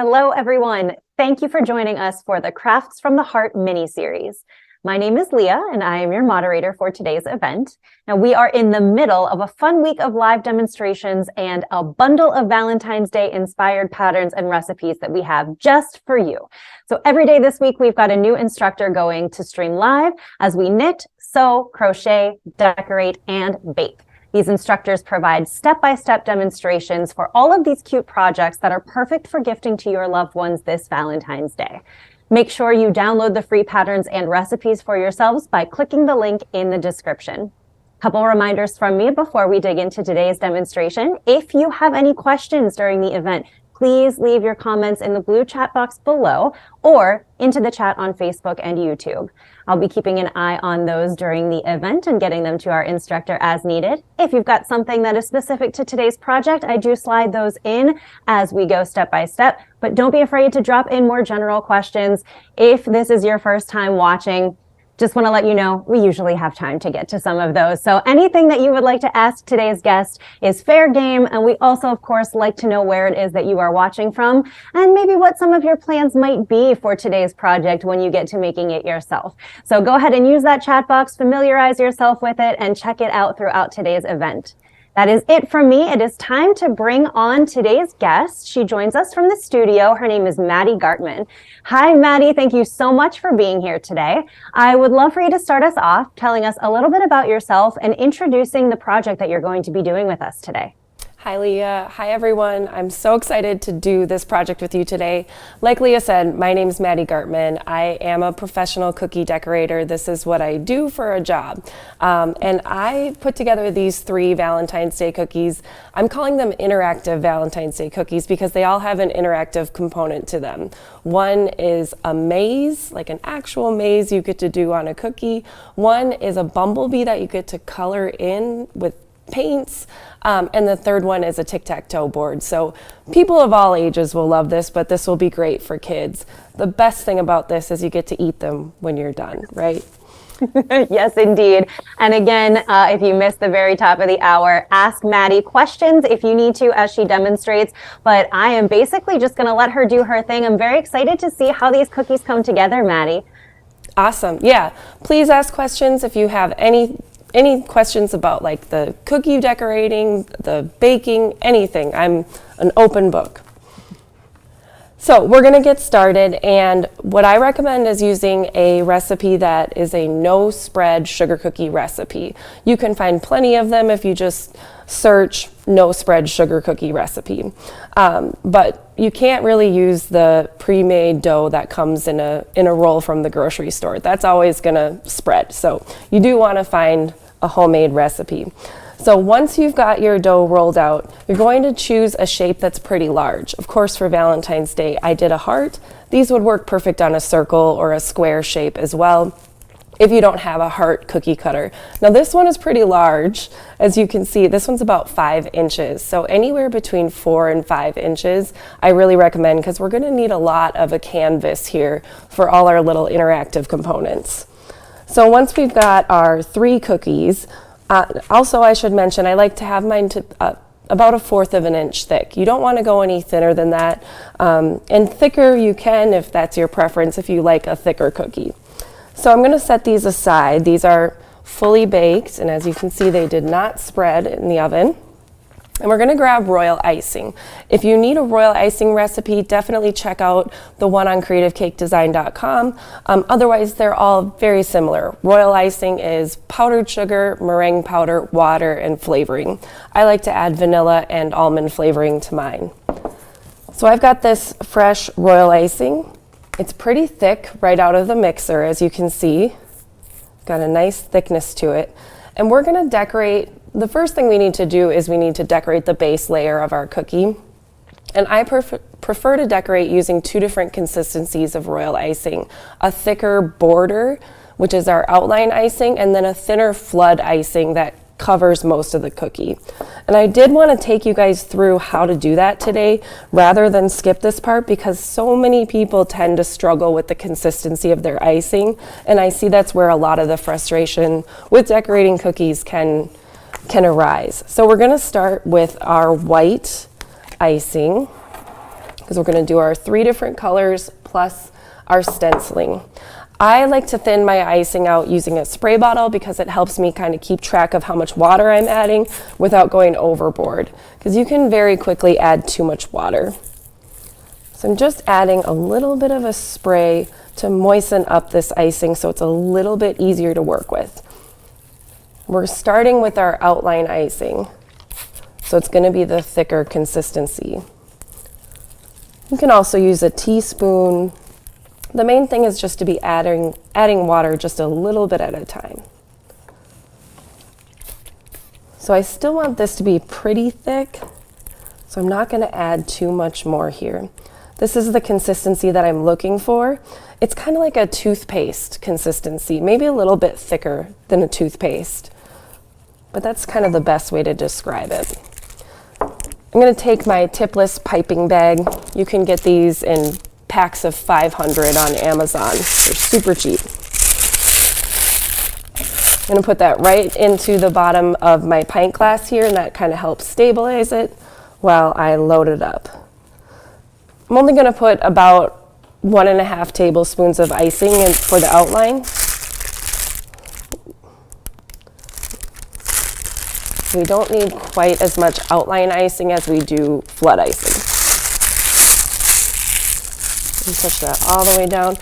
Hello, everyone. Thank you for joining us for the Crafts from the Heart mini-series. My name is Leah, and I am your moderator for today's event. Now, we are in the middle of a fun week of live demonstrations and a bundle of Valentine's Day inspired patterns and recipes that we have just for you. So every day this week, we've got a new instructor going to stream live as we knit, sew, crochet, decorate, and bake. These instructors provide step-by-step demonstrations for all of these cute projects that are perfect for gifting to your loved ones this Valentine's Day. Make sure you download the free patterns and recipes for yourselves by clicking the link in the description. Couple reminders from me before we dig into today's demonstration. If you have any questions during the event, please leave your comments in the blue chat box below or into the chat on Facebook and YouTube. I'll be keeping an eye on those during the event and getting them to our instructor as needed. If you've got something that is specific to today's project, I do slide those in as we go step by step, but don't be afraid to drop in more general questions. If this is your first time watching, just want to let you know, we usually have time to get to some of those. So anything that you would like to ask today's guest is fair game. And we also, of course, like to know where it is that you are watching from and maybe what some of your plans might be for today's project when you get to making it yourself. So go ahead and use that chat box, familiarize yourself with it, and check it out throughout today's event. That is it from me. It is time to bring on today's guest. She joins us from the studio. Her name is Maddie Gartman. Hi, Maddie. Thank you so much for being here today. I would love for you to start us off telling us a little bit about yourself and introducing the project that you're going to be doing with us today. Hi, Leah. Hi, everyone. I'm so excited to do this project with you today. Like Leah said, my name is Maddie Gartman. I am a professional cookie decorator. This is what I do for a job. And I put together these 3 Valentine's Day cookies. I'm calling them interactive Valentine's Day cookies because they all have an interactive component to them. One is a maze, like an actual maze you get to do on a cookie. One is a bumblebee that you get to color in with paints, and the third one is a tic-tac-toe board. So people of all ages will love this, but this will be great for kids. The best thing about this is you get to eat them when you're done, right? Yes, indeed. And again, if you missed the very top of the hour, ask Maddie questions if you need to as she demonstrates. But I am basically just going to let her do her thing. I'm very excited to see how these cookies come together, Maddie. Awesome. Yeah. Please ask questions if you have any questions about like the cookie decorating, the baking, anything. I'm an open book. So we're going to get started, and what I recommend is using a recipe that is a no spread sugar cookie recipe. You can find plenty of them if you just search no spread sugar cookie recipe. But you can't really use the pre-made dough that comes in a roll from the grocery store. That's always going to spread. So you do want to find a homemade recipe. So once you've got your dough rolled out, you're going to choose a shape that's pretty large. Of course, for Valentine's Day, I did a heart. These would work perfect on a circle or a square shape as well, if you don't have a heart cookie cutter. Now this one is pretty large. As you can see, this one's about 5 inches. So anywhere between 4 and 5 inches, I really recommend, because we're gonna need a lot of a canvas here for all our little interactive components. So once we've got our 3 cookies, also I should mention, I like to have mine to about 1/4 of an inch thick. You don't wanna go any thinner than that. And thicker you can if that's your preference, if you like a thicker cookie. So I'm going to set these aside. These are fully baked, and as you can see, they did not spread in the oven. And we're going to grab royal icing. If you need a royal icing recipe, definitely check out the one on creativecakedesign.com. Otherwise, they're all very similar. Royal icing is powdered sugar, meringue powder, water, and flavoring. I like to add vanilla and almond flavoring to mine. So I've got this fresh royal icing. It's pretty thick right out of the mixer, as you can see. Got a nice thickness to it. And we're gonna decorate, the first thing we need to do is we need to decorate the base layer of our cookie. And I prefer to decorate using 2 different consistencies of royal icing. A thicker border, which is our outline icing, and then a thinner flood icing that covers most of the cookie. And I did want to take you guys through how to do that today rather than skip this part, because so many people tend to struggle with the consistency of their icing, and I see that's where a lot of the frustration with decorating cookies can arise. So we're going to start with our white icing. because we're going to do our 3 different colors plus our stenciling. I like to thin my icing out using a spray bottle because it helps me kind of keep track of how much water I'm adding without going overboard, because you can very quickly add too much water. So I'm just adding a little bit of a spray to moisten up this icing so it's a little bit easier to work with. We're starting with our outline icing, so it's going to be the thicker consistency. You can also use a teaspoon. The main thing is just to be adding water just a little bit at a time. So I still want this to be pretty thick, so I'm not going to add too much more here. This is the consistency that I'm looking for. It's kind of like a toothpaste consistency, maybe a little bit thicker than a toothpaste, but that's kind of the best way to describe it. I'm going to take my tipless piping bag. You can get these in packs of 500 on Amazon. They're super cheap. I'm going to put that right into the bottom of my pint glass here, and that kind of helps stabilize it while I load it up. I'm only going to put about 1.5 tablespoons of icing in for the outline. We don't need quite as much outline icing as we do flood icing. And push that all the way down.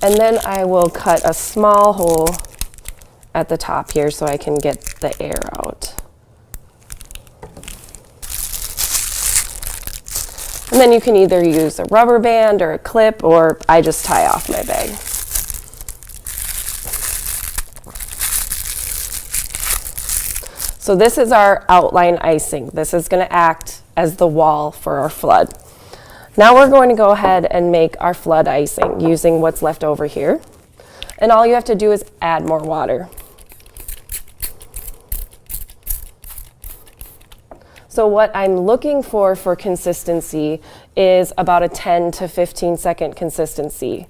And then I will cut a small hole at the top here so I can get the air out. And then you can either use a rubber band or a clip, or I just tie off my bag. So this is our outline icing. This is going to act as the wall for our flood. Now we're going to go ahead and make our flood icing using what's left over here. And all you have to do is add more water. So what I'm looking for consistency is about a 10 to 15 second consistency.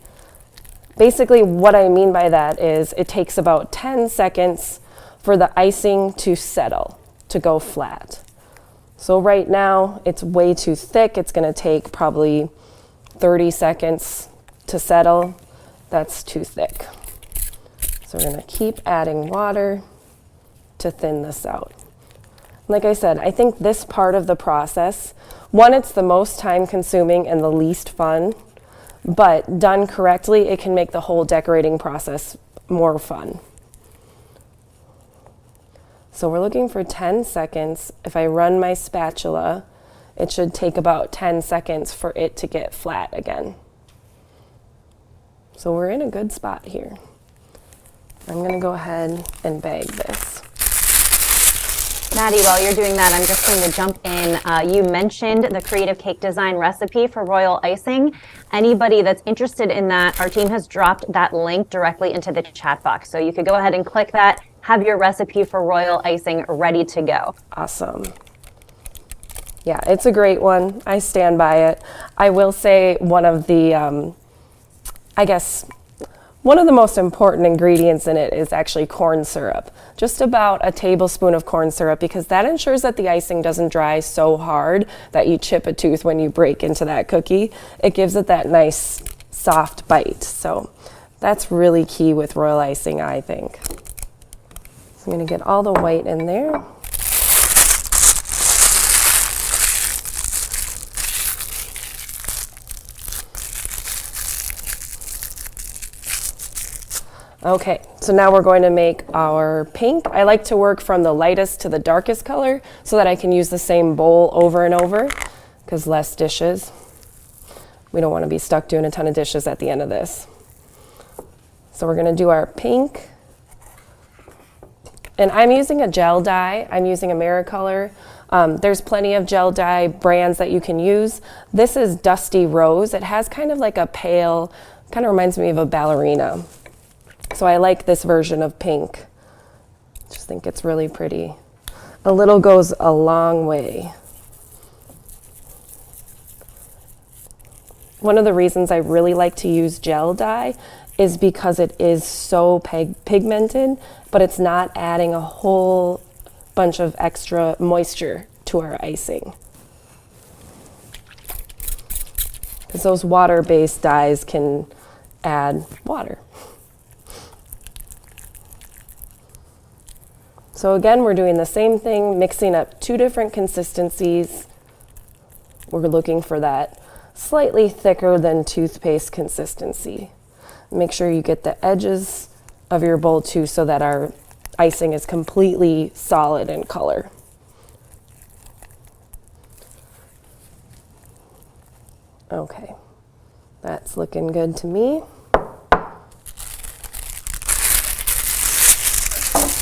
Basically what I mean by that is it takes about 10 seconds for the icing to settle, to go flat. So right now it's way too thick. It's going to take probably 30 seconds to settle. That's too thick. So we're going to keep adding water to thin this out. Like I said, I think this part of the process, one, it's the most time consuming and the least fun, but done correctly, it can make the whole decorating process more fun. So we're looking for 10 seconds. If I run my spatula, it should take about 10 seconds for it to get flat again. So we're in a good spot here. I'm going to go ahead and bag this. Maddie, while you're doing that, I'm just going to jump in. You mentioned the creative cake design recipe for royal icing. Anybody that's interested in that, our team has dropped that link directly into the chat box. So you could go ahead and click that, have your recipe for royal icing ready to go. Awesome. Yeah, it's a great one. I stand by it. I will say one of the, one of the most important ingredients in it is actually corn syrup. Just about a tablespoon of corn syrup, because that ensures that the icing doesn't dry so hard that you chip a tooth when you break into that cookie. It gives it that nice soft bite. So that's really key with royal icing, I think. So I'm going to get all the white in there. Okay, so now we're going to make our pink. I like to work from the lightest to the darkest color so that I can use the same bowl over and over, because less dishes. We don't want to be stuck doing a ton of dishes at the end of this. So we're going to do our pink. And I'm using a gel dye. I'm using Americolor. There's plenty of gel dye brands that you can use. This is Dusty Rose. It has kind of like a pale, kind of reminds me of a ballerina. So I like this version of pink. Just think it's really pretty. A little goes a long way. One of the reasons I really like to use gel dye is because it is so pigmented, but it's not adding a whole bunch of extra moisture to our icing. because those water-based dyes can add water. So again, we're doing the same thing, mixing up 2 different consistencies. We're looking for that slightly thicker than toothpaste consistency. Make sure you get the edges of your bowl too, so that our icing is completely solid in color. Okay, that's looking good to me.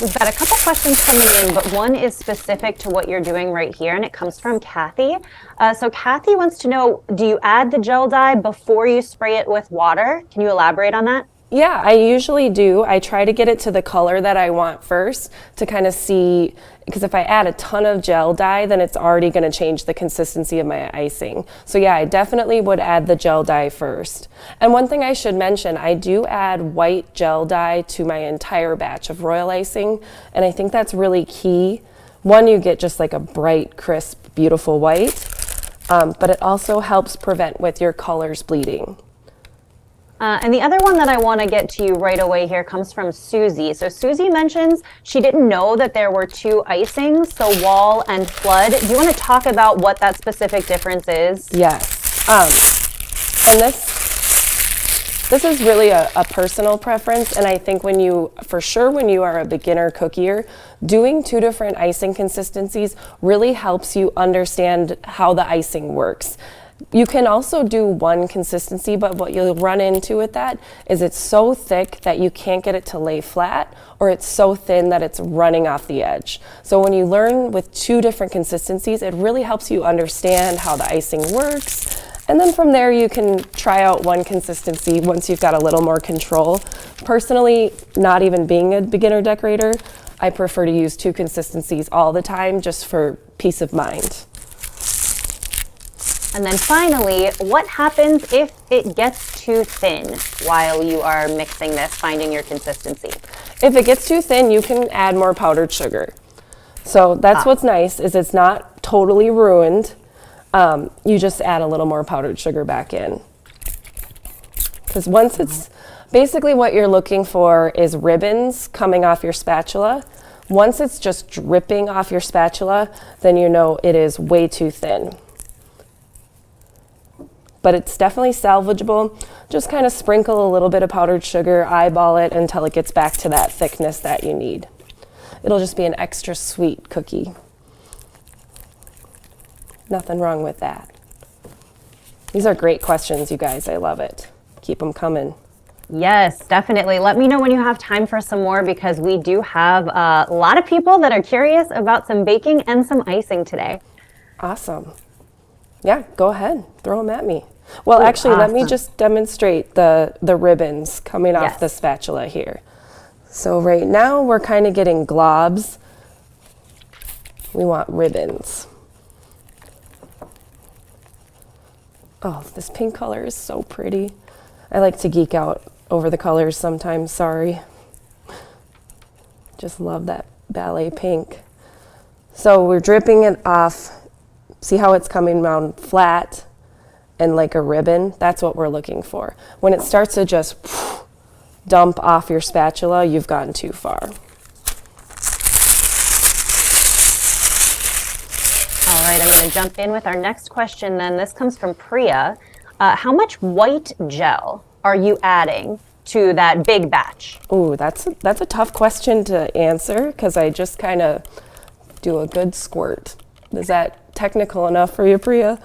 We've got a couple questions coming in, but one is specific to what you're doing right here, and it comes from Kathy. So Kathy wants to know, do you add the gel dye before you spray it with water? Can you elaborate on that? Yeah, I usually do. I try to get it to the color that I want first to kind of see, because if I add a ton of gel dye, then it's already going to change the consistency of my icing. So yeah, I definitely would add the gel dye first. And one thing I should mention, I do add white gel dye to my entire batch of royal icing, and I think that's really key. One, you get just like a bright, crisp, beautiful white, but it also helps prevent with your colors bleeding. And the other one that I want to get to you right away here comes from Susie. So Susie mentions she didn't know that there were 2 icings, so wall and flood. Do you want to talk about what that specific difference is? Yes. And this is really a personal preference, and I think when you are a beginner cookier, doing 2 different icing consistencies really helps you understand how the icing works. You can also do one consistency, but what you'll run into with that is it's so thick that you can't get it to lay flat, or it's so thin that it's running off the edge. So when you learn with 2 different consistencies, it really helps you understand how the icing works. And then from there, you can try out one consistency once you've got a little more control. Personally, not even being a beginner decorator, I prefer to use 2 consistencies all the time just for peace of mind. And then finally, what happens if it gets too thin while you are mixing this, finding your consistency? If it gets too thin, you can add more powdered sugar. So that's what's nice, is it's not totally ruined. You just add a little more powdered sugar back in. Because once it's, basically what you're looking for is ribbons coming off your spatula. Once it's just dripping off your spatula, then you know it is way too thin. But it's definitely salvageable. Just kind of sprinkle a little bit of powdered sugar, eyeball it until it gets back to that thickness that you need. It'll just be an extra sweet cookie. Nothing wrong with that. These are great questions, you guys. I love it. Keep them coming. Yes, definitely. Let me know when you have time for some more, because we do have a lot of people that are curious about some baking and some icing today. Awesome. Yeah, go ahead. Throw them at me. Well, actually, awesome. Let me just demonstrate the ribbons coming off the spatula here. So right now, we're kind of getting globs. We want ribbons. Oh, this pink color is so pretty. I like to geek out over the colors sometimes, sorry. Just love that ballet pink. So we're dripping it off. See how it's coming down flat and like a ribbon? That's what we're looking for. When it starts to just dump off your spatula, you've gone too far. All right, I'm going to jump in with our next question then. This comes from Priya. How much white gel are you adding to that big batch? Ooh, that's a tough question to answer, because I just kind of do a good squirt. Is that technical enough for you, Priya?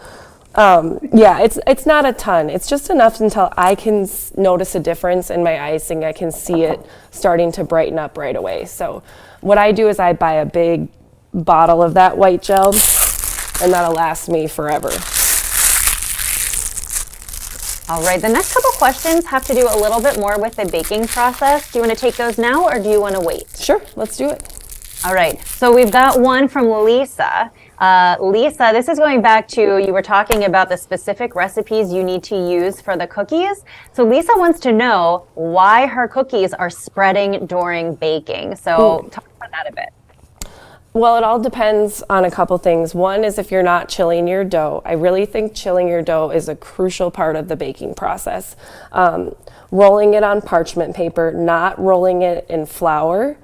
Yeah, it's not a ton. It's just enough until I can notice a difference in my icing. I can see it starting to brighten up right away. So what I do is I buy a big bottle of that white gel, and that'll last me forever. All right, the next couple questions have to do a little bit more with the baking process. Do you want to take those now, or do you want to wait? Sure, let's do it. All right, so we've got one from Lisa. Lisa, this is going back to, you were talking about the specific recipes you need to use for the cookies. So Lisa wants to know why her cookies are spreading during baking. So talk about that a bit. Well, it all depends on a couple things. One is if you're not chilling your dough. I really think chilling your dough is a crucial part of the baking process. Rolling it on parchment paper, not rolling it in flour.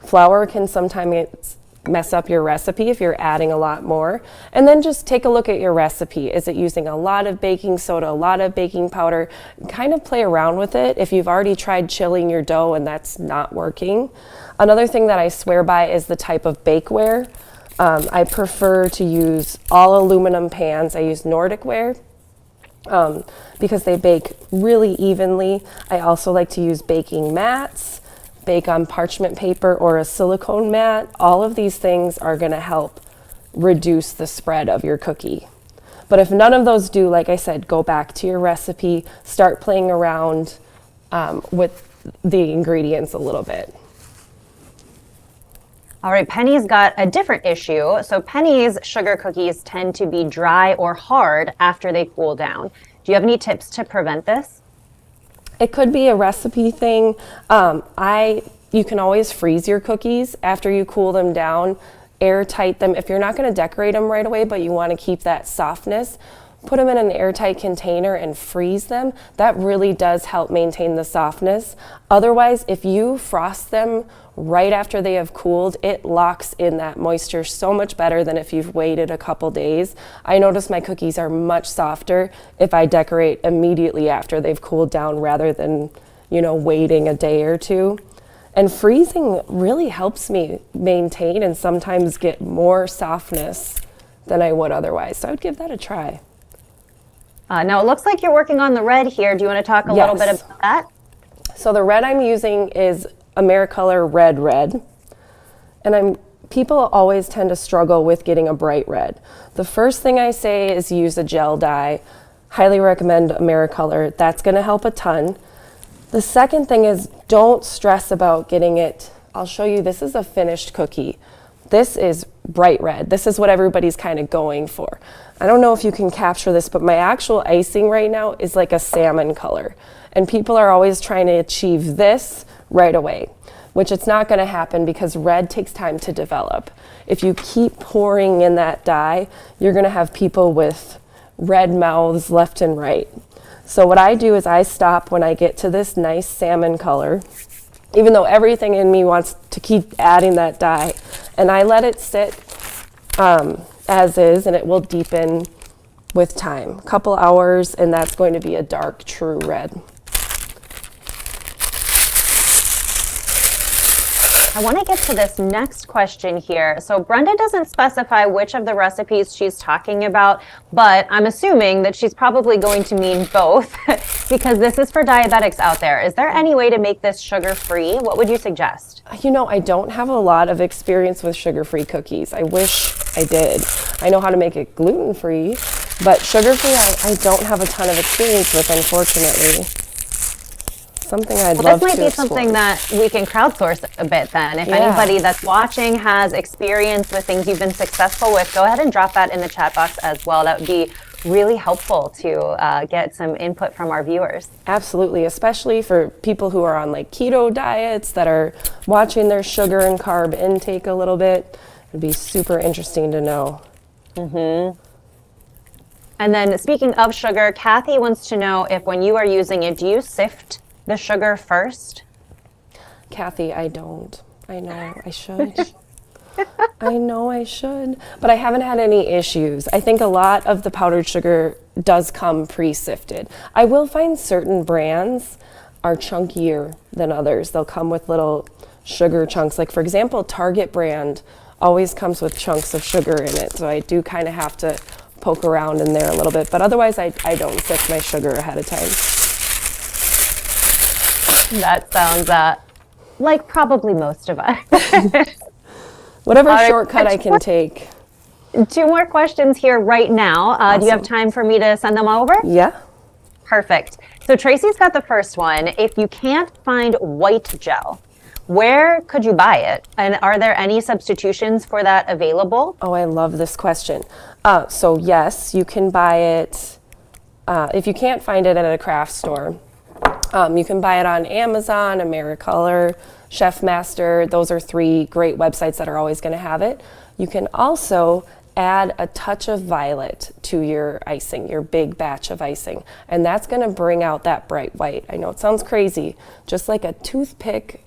Flour can sometimes mess up your recipe if you're adding a lot more. And then just take a look at your recipe. Is it using a lot of baking soda, a lot of baking powder? Kind of play around with it if you've already tried chilling your dough and that's not working. Another thing that I swear by is the type of bakeware. I prefer to use all aluminum pans. I use Nordic ware because they bake really evenly. I also like to use baking mats, bake on parchment paper or a silicone mat. All of these things are going to help reduce the spread of your cookie. But if none of those do, like I said, go back to your recipe, start playing around with the ingredients a little bit. All right, Penny's got a different issue. So Penny's sugar cookies tend to be dry or hard after they cool down. Do you have any tips to prevent this? It could be a recipe thing. You can always freeze your cookies after you cool them down, airtight them. If you're not going to decorate them right away, but you want to keep that softness, put them in an airtight container and freeze them. That really does help maintain the softness. Otherwise, if you frost them right after they have cooled, it locks in that moisture so much better than if you've waited a couple days. I notice my cookies are much softer if I decorate immediately after they've cooled down rather than, waiting a day or two. And freezing really helps me maintain and sometimes get more softness than I would otherwise. So I would give that a try. Now it looks like you're working on the red here. Do you want to talk a little bit about that? So the red I'm using is Americolor Red. And people always tend to struggle with getting a bright red. The first thing I say is use a gel dye. Highly recommend Americolor. That's going to help a ton. The second thing is don't stress about getting it. I'll show you, this is a finished cookie. This is bright red. This is what everybody's kind of going for. I don't know if you can capture this, but my actual icing right now is like a salmon color. And people are always trying to achieve this right away, which it's not going to happen because red takes time to develop. If you keep pouring in that dye, you're going to have people with red mouths left and right. So what I do is I stop when I get to this nice salmon color, even though everything in me wants to keep adding that dye, and I let it sit as is, and it will deepen with time. A couple hours, and that's going to be a dark, true red. I want to get to this next question here. So Brenda doesn't specify which of the recipes she's talking about, but I'm assuming that she's probably going to mean both because this is for diabetics out there. Is there any way to make this sugar-free? What would you suggest? I don't have a lot of experience with sugar-free cookies. I wish I did. I know how to make it gluten-free, but sugar-free I don't have a ton of experience with, unfortunately. Something I'd love to This might be explore. something that we can crowdsource a bit then. If anybody that's watching has experience with things you've been successful with, go ahead and drop that in the chat box as well. That would be really helpful to get some input from our viewers. Absolutely, especially for people who are on like keto diets that are watching their sugar and carb intake a little bit. It'd be super interesting to know. And then speaking of sugar, Kathy wants to know if when you are using it, do you sift the sugar first? Kathy, I don't. I know I should. I know I should, but I haven't had any issues. I think a lot of the powdered sugar does come pre-sifted. I will find certain brands are chunkier than others. They'll come with little sugar chunks. Like for example, Target brand always comes with chunks of sugar in it. So I do kind of have to poke around in there a little bit, but otherwise I don't sift my sugar ahead of time. That sounds like probably most of us. Whatever shortcut I can take. 2 more questions here right now. Awesome. Do you have time for me to send them over? Yeah. Perfect. So Tracy's got the first one. If you can't find white gel, where could you buy it? And are there any substitutions for that available? Oh, I love this question. So yes, you can buy it. If you can't find it at a craft store, you can buy it on Amazon, Americolor. Chef Master. Those are 3 great websites that are always going to have it. You can also add a touch of violet to your icing, your big batch of icing, and that's going to bring out that bright white. I know it sounds crazy, just like a toothpick,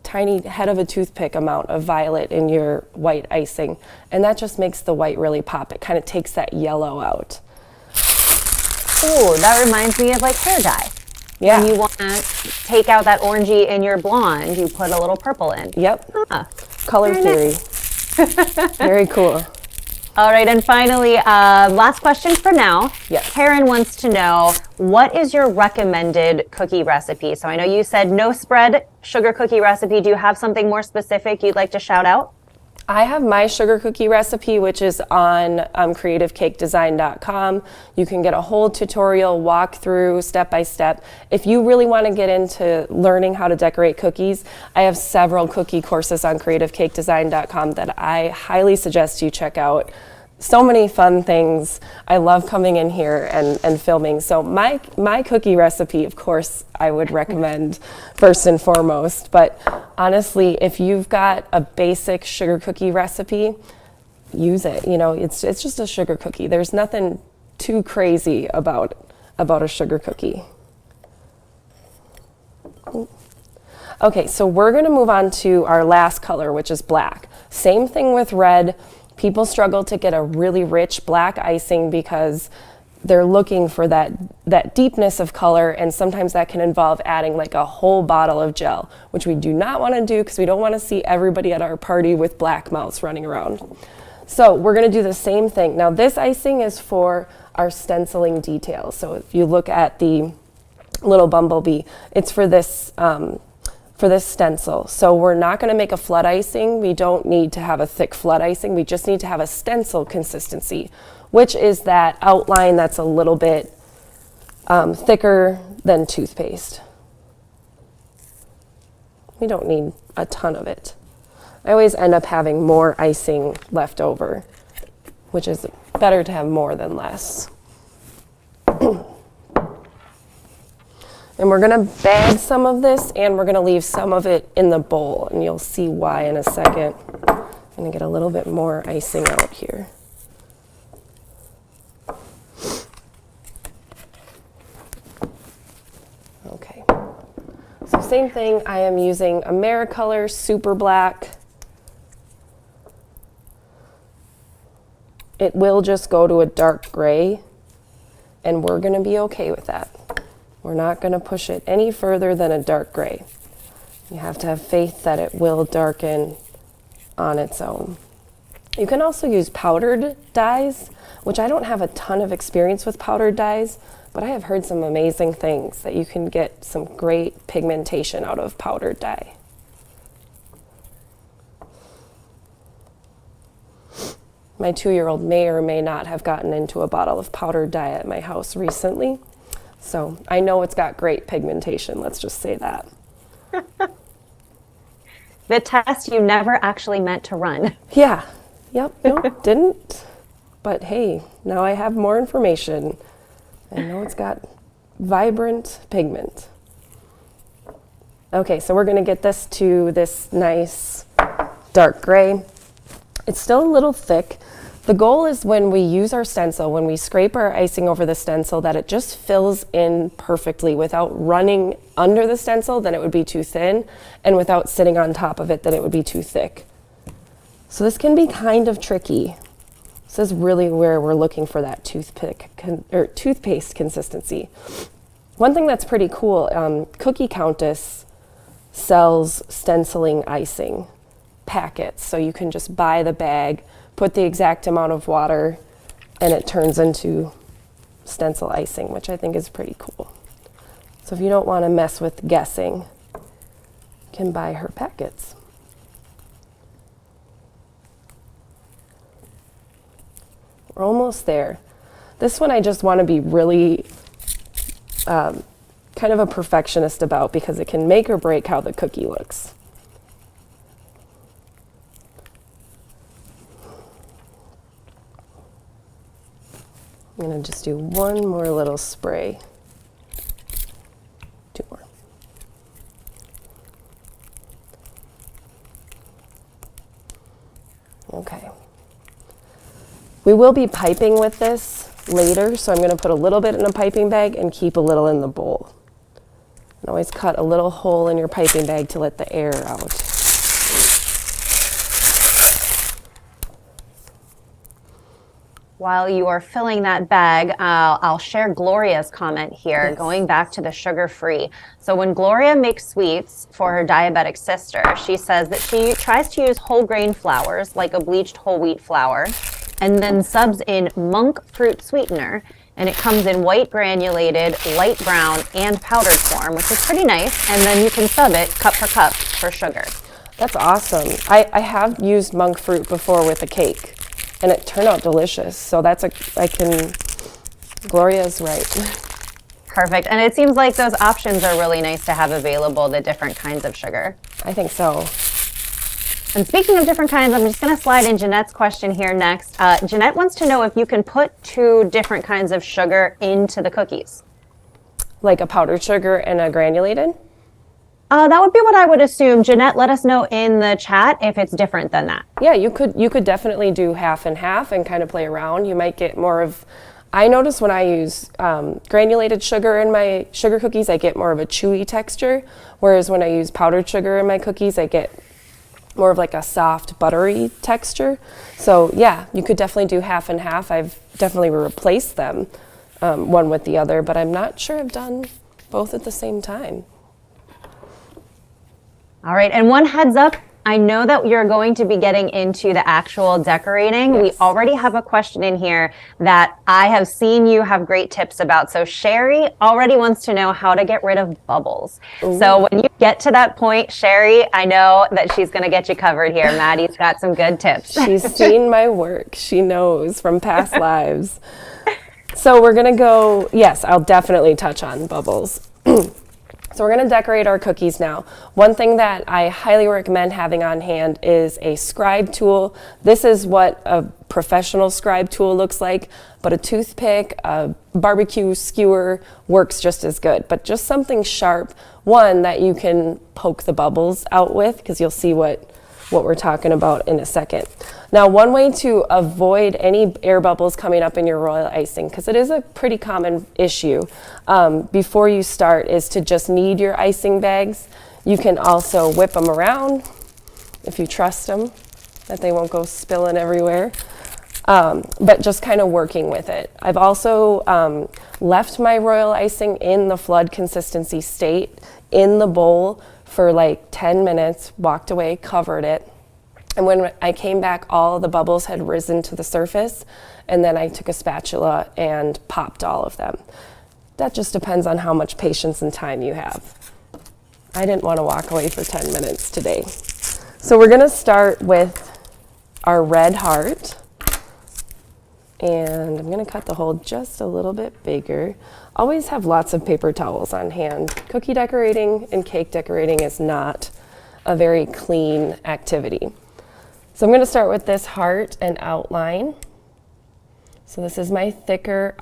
tiny head of a toothpick amount of violet in your white icing, and that just makes the white really pop. It kind of takes that yellow out. Ooh, that reminds me of like hair dye. Yeah. When you want to take out that orangey in your blonde, you put a little purple in. Yep. Huh. Color theory. Very cool. All right, and finally, last question for now. Yes. Karen wants to know, what is your recommended cookie recipe? So I know you said no spread sugar cookie recipe. Do you have something more specific you'd like to shout out? I have my sugar cookie recipe, which is on creativecakedesign.com. You can get a whole tutorial, walkthrough, step by step. If you really want to get into learning how to decorate cookies, I have several cookie courses on creativecakedesign.com that I highly suggest you check out. So many fun things. I love coming in here and filming. So my cookie recipe, of course, I would recommend first and foremost. But honestly, if you've got a basic sugar cookie recipe, use it. You know, it's just a sugar cookie. There's nothing too crazy about a sugar cookie. Okay, so we're going to move on to our last color, which is black. Same thing with red. People struggle to get a really rich black icing because they're looking for that deepness of color, and sometimes that can involve adding like a whole bottle of gel, which we do not want to do because we don't want to see everybody at our party with black mouths running around. So we're going to do the same thing. Now this icing is for our stenciling details. So if you look at the little bumblebee, it's for this stencil. So we're not going to make a flood icing. We don't need to have a thick flood icing. We just need to have a stencil consistency, which is that outline that's a little bit thicker than toothpaste. We don't need a ton of it. I always end up having more icing left over, which is better to have more than less. And we're going to bag some of this, and we're going to leave some of it in the bowl, and you'll see why in a second. I'm going to get a little bit more icing out here. Okay. So same thing, I am using Americolor Super Black. It will just go to a dark gray, and we're going to be okay with that. We're not going to push it any further than a dark gray. You have to have faith that it will darken on its own. You can also use powdered dyes, which I don't have a ton of experience with powdered dyes, but I have heard some amazing things that you can get some great pigmentation out of powdered dye. My 2-year-old may or may not have gotten into a bottle of powdered dye at my house recently. So I know it's got great pigmentation, let's just say that. The test you never actually meant to run. Yeah, yep, no, didn't. But hey, now I have more information. I know it's got vibrant pigment. Okay, so we're gonna get this to this nice dark gray. It's still a little thick. The goal is when we use our stencil, when we scrape our icing over the stencil, that it just fills in perfectly without running under the stencil, then it would be too thin, and without sitting on top of it, then it would be too thick. So this can be kind of tricky. This is really where we're looking for that toothpaste consistency. One thing that's pretty cool, Cookie Countess sells stenciling icing packets, so you can just buy the bag, put the exact amount of water, and it turns into stencil icing, which I think is pretty cool. So if you don't want to mess with guessing, you can buy her packets. We're almost there. This one I just want to be really kind of a perfectionist about because it can make or break how the cookie looks. I'm going to just do one more little spray. 2 more. Okay. We will be piping with this later, so I'm going to put a little bit in a piping bag and keep a little in the bowl. And always cut a little hole in your piping bag to let the air out. While you are filling that bag, I'll share Gloria's comment here, Yes. going back to the sugar-free. So when Gloria makes sweets for her diabetic sister, she says that she tries to use whole grain flours, like a bleached whole wheat flour, and then subs in monk fruit sweetener. And it comes in white granulated, light brown, and powdered form, which is pretty nice. And then you can sub it cup for cup for sugar. That's awesome. I have used monk fruit before with a cake, and it turned out delicious. So Gloria's right. Perfect. And it seems like those options are really nice to have available, the different kinds of sugar. I think so. And speaking of different kinds, I'm just going to slide in Jeanette's question here next. Jeanette wants to know if you can put 2 different kinds of sugar into the cookies. Like a powdered sugar and a granulated? That would be what I would assume. Jeanette, let us know in the chat if it's different than that. Yeah, you could definitely do half and half and kind of play around. You might get more of, I notice when I use granulated sugar in my sugar cookies, I get more of a chewy texture, whereas when I use powdered sugar in my cookies, I get more of like a soft, buttery texture. So yeah, you could definitely do half and half. I've definitely replaced them one with the other, but I'm not sure I've done both at the same time. All right, and one heads up, I know that you're going to be getting into the actual decorating. Yes. We already have a question in here that I have seen you have great tips about. So Sherry already wants to know how to get rid of bubbles. Ooh. So when you get to that point, Sherry, I know that she's going to get you covered here. Maddie's got some good tips. She's seen my work. She knows from past lives. So we're going to go, yes, I'll definitely touch on bubbles. So we're going to decorate our cookies now. One thing that I highly recommend having on hand is a scribe tool. This is what a professional scribe tool looks like, but a toothpick, a barbecue skewer works just as good. But just something sharp, one that you can poke the bubbles out with, because you'll see what we're talking about in a second. Now, one way to avoid any air bubbles coming up in your royal icing, because it is a pretty common issue, before you start is to just knead your icing bags. You can also whip them around if you trust them, that they won't go spilling everywhere. But just kind of working with it. I've also left my royal icing in the flood consistency state in the bowl for like 10 minutes, walked away, covered it. And when I came back, all the bubbles had risen to the surface, and then I took a spatula and popped all of them. That just depends on how much patience and time you have. I didn't want to walk away for 10 minutes today. So we're going to start with our red heart. And I'm going to cut the hole just a little bit bigger. Always have lots of paper towels on hand. Cookie decorating and cake decorating is not a very clean activity. So I'm going to start with this heart and outline. So this is my thicker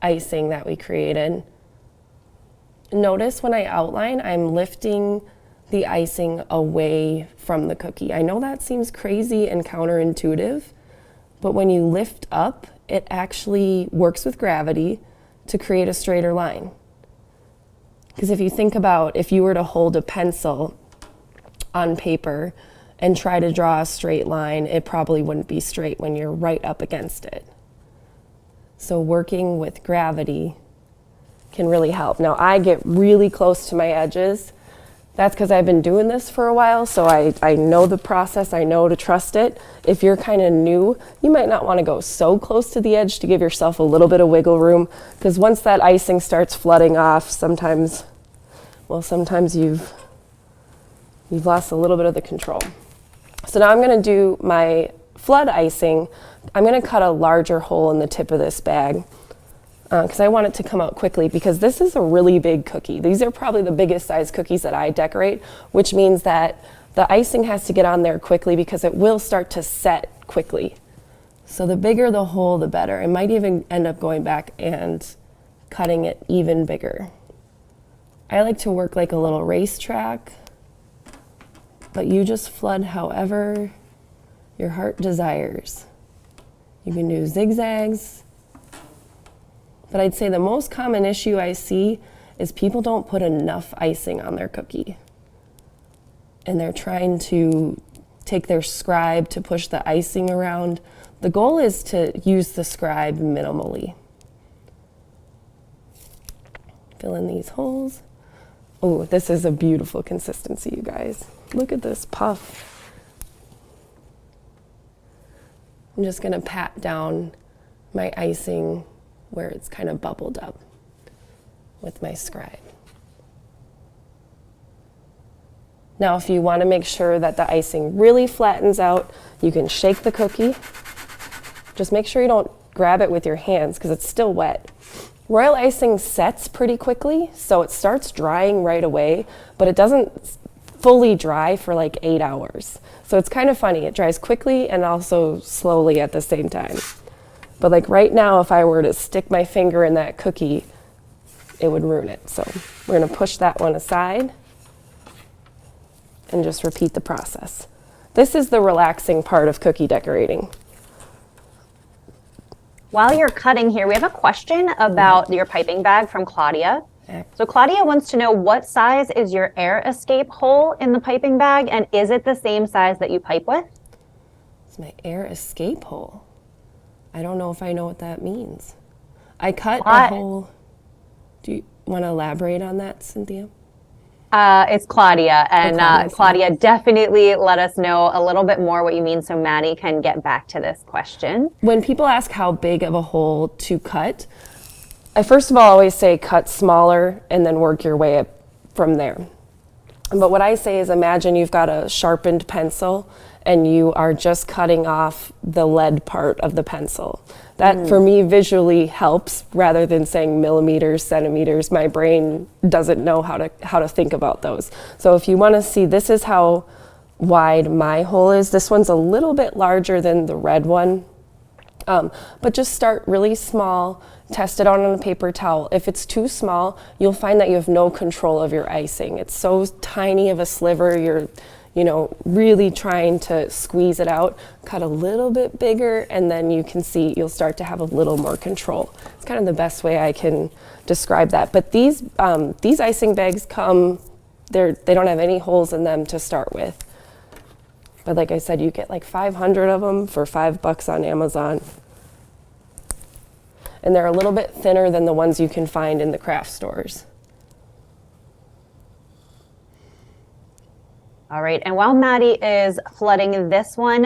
icing that we created. Notice when I outline, I'm lifting the icing away from the cookie. I know that seems crazy and counterintuitive, but when you lift up, it actually works with gravity to create a straighter line. Because if you think about if you were to hold a pencil on paper and try to draw a straight line, it probably wouldn't be straight when you're right up against it. So working with gravity can really help. Now I get really close to my edges. That's because I've been doing this for a while, so I know the process, I know to trust it. If you're kind of new, you might not want to go so close to the edge to give yourself a little bit of wiggle room, because once that icing starts flooding off, sometimes you've lost a little bit of the control. So now I'm going to do my flood icing. I'm going to cut a larger hole in the tip of this bag, because I want it to come out quickly, because this is a really big cookie. These are probably the biggest size cookies that I decorate, which means that the icing has to get on there quickly because it will start to set quickly. So the bigger the hole, the better. I might even end up going back and cutting it even bigger. I like to work like a little racetrack, but you just flood however your heart desires. You can do zigzags, but I'd say the most common issue I see is people don't put enough icing on their cookie. And they're trying to take their scribe to push the icing around. The goal is to use the scribe minimally. Fill in these holes. Oh, this is a beautiful consistency, you guys. Look at this puff. I'm just gonna pat down my icing where it's kind of bubbled up with my scribe. Now, if you want to make sure that the icing really flattens out, you can shake the cookie. Just make sure you don't grab it with your hands because it's still wet. Royal icing sets pretty quickly, so it starts drying right away, but it doesn't fully dry for like 8 hours. So it's kind of funny. It dries quickly and also slowly at the same time. But like right now, if I were to stick my finger in that cookie, it would ruin it. So we're gonna push that one aside and just repeat the process. This is the relaxing part of cookie decorating. While you're cutting here, we have a question about your piping bag from Claudia. So Claudia wants to know, what size is your air escape hole in the piping bag, and is it the same size that you pipe with? It's my air escape hole. I don't know if I know what that means. I cut a hole. Do you want to elaborate on that, Cynthia? It's Claudia, and Claudia, definitely let us know a little bit more what you mean so Maddie can get back to this question. When people ask how big of a hole to cut, I first of all always say cut smaller and then work your way up from there. But what I say is, imagine you've got a sharpened pencil and you are just cutting off the lead part of the pencil. That for me visually helps rather than saying millimeters, centimeters. My brain doesn't know how to think about those. So if you want to see, this is how wide my hole is. This one's a little bit larger than the red one. But just start really small, test it out on a paper towel. If it's too small, you'll find that you have no control of your icing. It's so tiny of a sliver, you're really trying to squeeze it out. Cut a little bit bigger, and then you can see you'll start to have a little more control. It's kind of the best way I can describe that. But these icing bags they don't have any holes in them to start with. But like I said, you get like 500 of them for $5 on Amazon. And they're a little bit thinner than the ones you can find in the craft stores. All right, and while Maddie is flooding this one,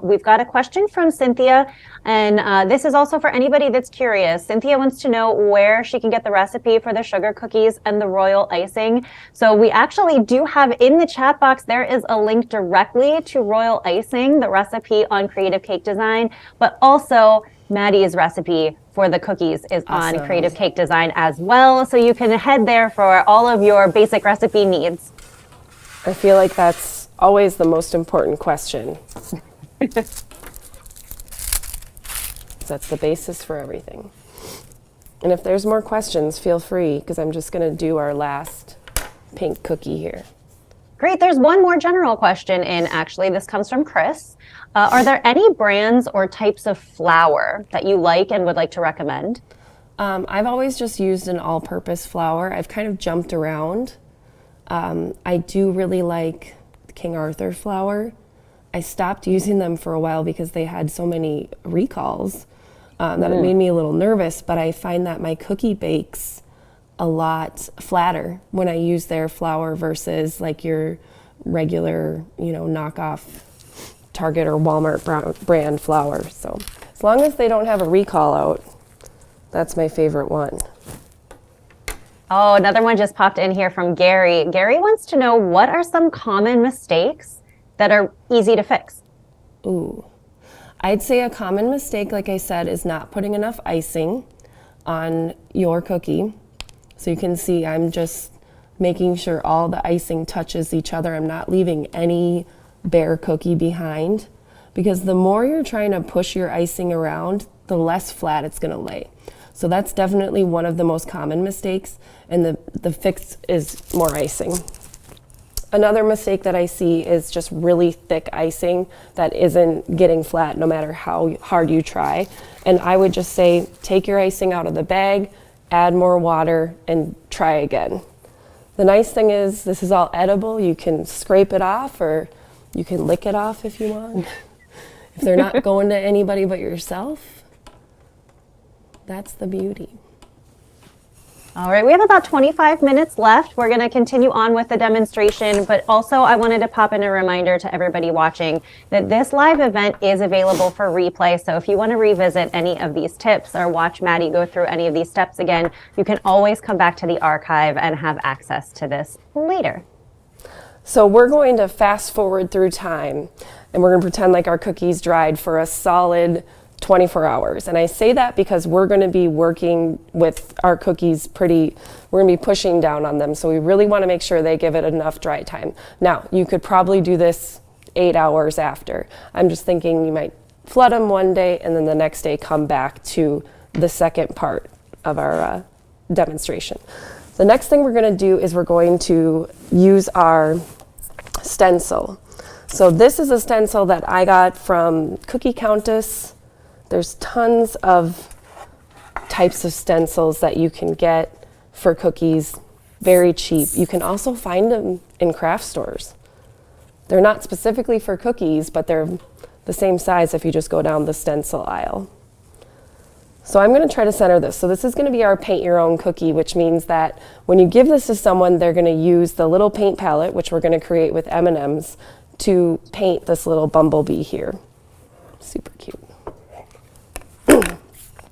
we've got a question from Cynthia, and this is also for anybody that's curious. Cynthia wants to know where she can get the recipe for the sugar cookies and the royal icing. So we actually do have in the chat box, there is a link directly to royal icing, the recipe on Creative Cake Design, but also Maddie's recipe for the cookies is on Creative Cake Design as well. So you can head there for all of your basic recipe needs. I feel like that's always the most important question. That's the basis for everything. And if there's more questions, feel free, because I'm just going to do our last pink cookie here. Great. There's one more general question in, actually. This comes from Chris. Are there any brands or types of flour that you like and would like to recommend? I've always just used an all-purpose flour. I've kind of jumped around. I do really like King Arthur flour. I stopped using them for a while because they had so many recalls that it made me a little nervous, but I find that my cookie bakes a lot flatter when I use their flour versus like your regular, knockoff Target or Walmart brand flour. So as long as they don't have a recall out, that's my favorite one. Oh, another one just popped in here from Gary. Gary wants to know, what are some common mistakes that are easy to fix? Ooh, I'd say a common mistake, like I said, is not putting enough icing on your cookie. So you can see I'm just making sure all the icing touches each other. I'm not leaving any bare cookie behind, because the more you're trying to push your icing around, the less flat it's going to lay. So that's definitely one of the most common mistakes, and the fix is more icing. Another mistake that I see is just really thick icing that isn't getting flat no matter how hard you try. And I would just say, take your icing out of the bag, add more water, and try again. The nice thing is this is all edible. You can scrape it off or you can lick it off if you want. If they're not going to anybody but yourself, that's the beauty. All right, we have about 25 minutes left. We're going to continue on with the demonstration, but also I wanted to pop in a reminder to everybody watching that this live event is available for replay. So if you want to revisit any of these tips or watch Maddie go through any of these steps again, you can always come back to the archive and have access to this later. So we're going to fast forward through time and we're going to pretend like our cookies dried for a solid 24 hours. And I say that because we're going to be working with our cookies we're going to be pushing down on them. So we really want to make sure they give it enough dry time. Now, you could probably do this 8 hours after. I'm just thinking you might flood them one day and then the next day come back to the second part of our demonstration. The next thing we're going to do is we're going to use our stencil. So this is a stencil that I got from Cookie Countess. There's tons of types of stencils that you can get for cookies, very cheap. You can also find them in craft stores. They're not specifically for cookies, but they're the same size if you just go down the stencil aisle. So I'm going to try to center this. So this is going to be our paint your own cookie, which means that when you give this to someone, they're going to use the little paint palette, which we're going to create with M&Ms, to paint this little bumblebee here. Super cute.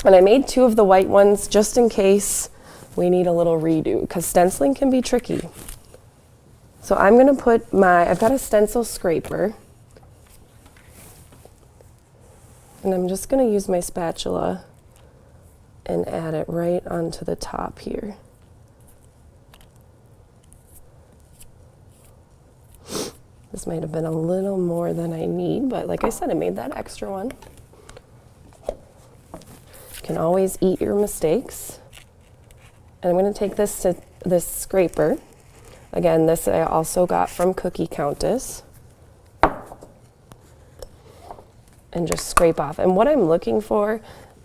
And I made 2 of the white ones just in case we need a little redo, because stenciling can be tricky. So I'm going to put I've got a stencil scraper, and I'm just going to use my spatula and add it right onto the top here. This might have been a little more than I need, but like I said, I made that extra one. You can always eat your mistakes. And I'm going to take this scraper. Again, this I also got from Cookie Countess. And just scrape off. And what I'm looking for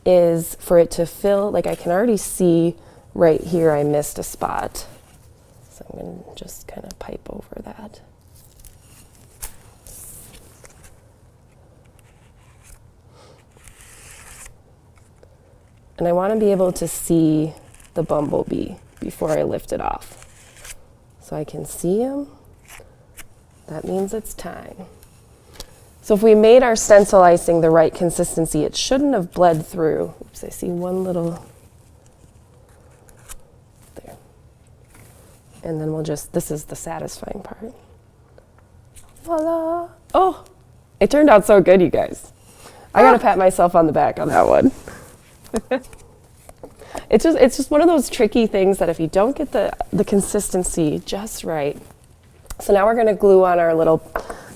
is for it to fill, like I can already see right here I missed a spot. So I'm going to just kind of pipe over that. And I want to be able to see the bumblebee before I lift it off. So I can see him. That means it's time. So if we made our stencil icing the right consistency, it shouldn't have bled through. Oops, I see one little there. And then we'll this is the satisfying part. Voila! Oh, it turned out so good, you guys. I gotta pat myself on the back on that one. It's just one of those tricky things that if you don't get the consistency just right. So now we're going to glue on our little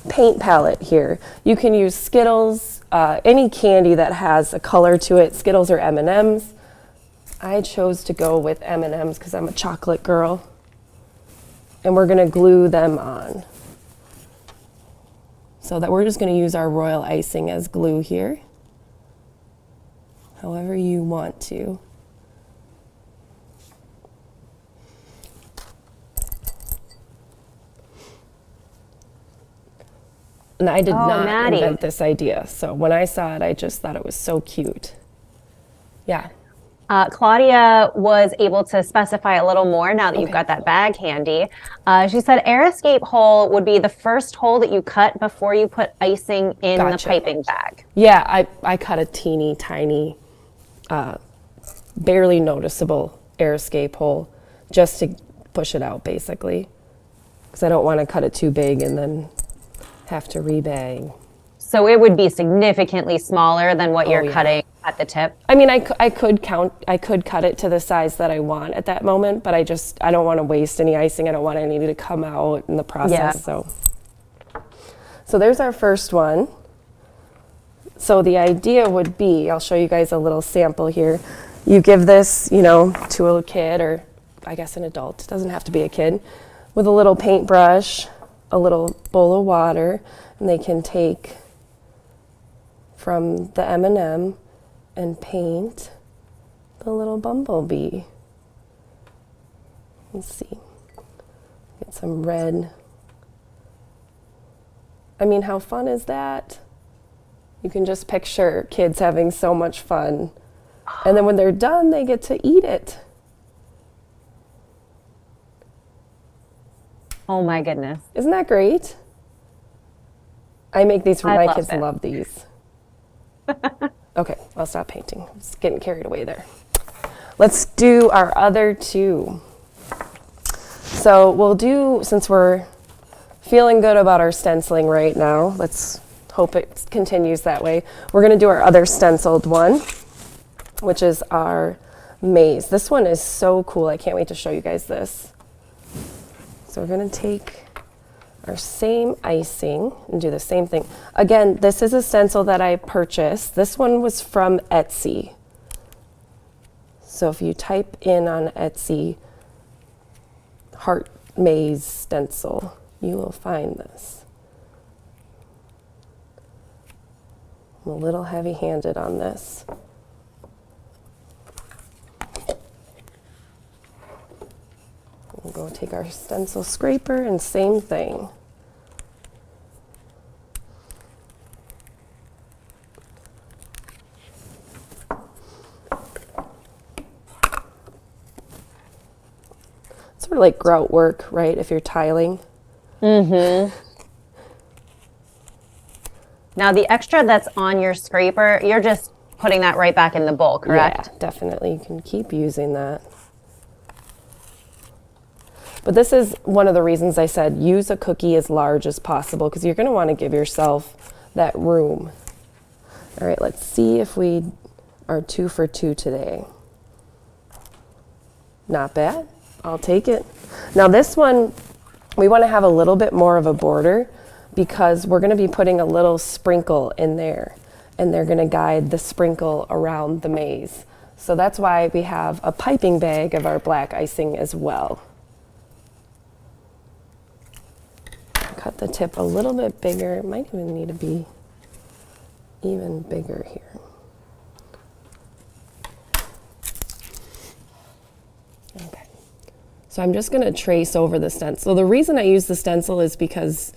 paint palette here. You can use Skittles, any candy that has a color to it, Skittles or M&Ms. I chose to go with M&Ms because I'm a chocolate girl. And we're going to glue them on. So that we're just going to use our royal icing as glue here. However you want to. And I did not Maddie. invent this idea. So when I saw it, I just thought it was so cute. Yeah. Claudia was able to specify a little more now that you've got that bag handy. She said air escape hole would be the first hole that you cut before you put icing in the piping bag. Yeah, I cut a teeny tiny, barely noticeable air escape hole just to push it out basically. Because I don't want to cut it too big and then have to rebag. So it would be significantly smaller than what you're cutting at the tip? I mean, I could cut it to the size that I want at that moment, but I don't want to waste any icing. I don't want any to come out in the process. Yeah. So there's our first one. So the idea would be, I'll show you guys a little sample here. You give this, to a kid or I guess an adult, it doesn't have to be a kid, with a little paintbrush a little bowl of water, and they can take from the M&M and paint the little bumblebee. Let's see. Get some red. I mean, how fun is that? You can just picture kids having so much fun. And then when they're done, they get to eat it. Oh my goodness. Isn't that great? I make these for my kids. It. Love these. Okay, I'll stop painting. I'm just getting carried away there. Let's do our other two. So we'll do, since we're feeling good about our stenciling right now, let's hope it continues that way. We're going to do our other stenciled one, which is our maze. This one is so cool. I can't wait to show you guys this. So we're going to take our same icing and do the same thing. Again, this is a stencil that I purchased. This one was from Etsy. So if you type in on Etsy, heart maze stencil, you will find this. I'm a little heavy-handed on this. We'll go take our stencil scraper and same thing. Sort of like grout work, right? If you're tiling. Mm-hmm. Now the extra that's on your scraper, you're just putting that right back in the bowl, correct? Yeah, definitely. You can keep using that. But this is one of the reasons I said use a cookie as large as possible, because you're going to want to give yourself that room. All right, let's see if we are 2 for 2 today. Not bad. I'll take it. Now this one, we want to have a little bit more of a border because we're going to be putting a little sprinkle in there, and they're going to guide the sprinkle around the maze. So that's why we have a piping bag of our black icing as well. Cut the tip a little bit bigger. It might even need to be even bigger here. Okay. So I'm just going to trace over the stencil. The reason I use the stencil is because,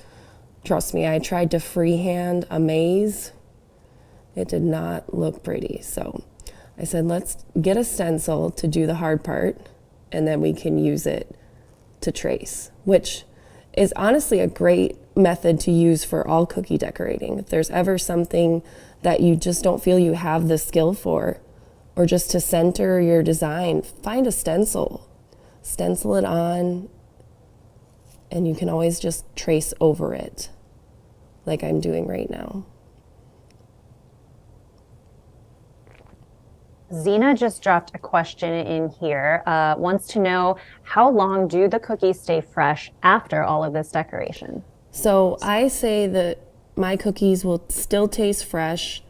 trust me, I tried to freehand a maze. It did not look pretty. So I said, let's get a stencil to do the hard part, and then we can use it to trace, which is honestly a great method to use for all cookie decorating. If there's ever something that you just don't feel you have the skill for, or just to center your design, find a stencil. Stencil it on, and you can always just trace over it, like I'm doing right now. Zena just dropped a question in here, wants to know how long do the cookies stay fresh after all of this decoration? So I say that my cookies will still taste fresh